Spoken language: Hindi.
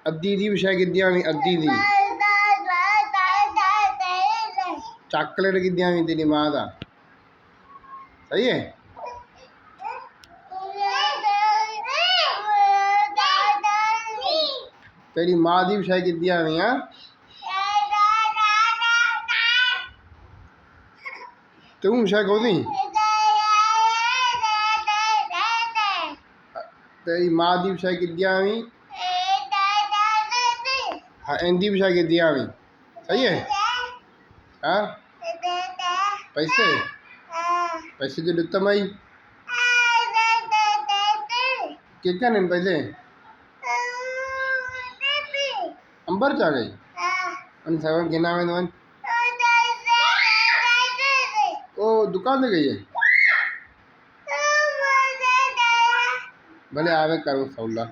अद्धी दी विषय किद्दियां वी अद्धी दी चॉकलेट किद्दियां वी तेरी मां दा सही है। तेरी मां दी विषय किद्दियां वी हां तू विषय कोदी तेरी मां दी विषय किद्दियां वी हाँ इंदी विषय किद्दियां वी सही है। हाँ पैसे पैसे जो दिता माई क्या नहीं पैसे अंबर चा गई अन सवन गिना में वन ओ दुकान पे गई है भले आवे करो सौला।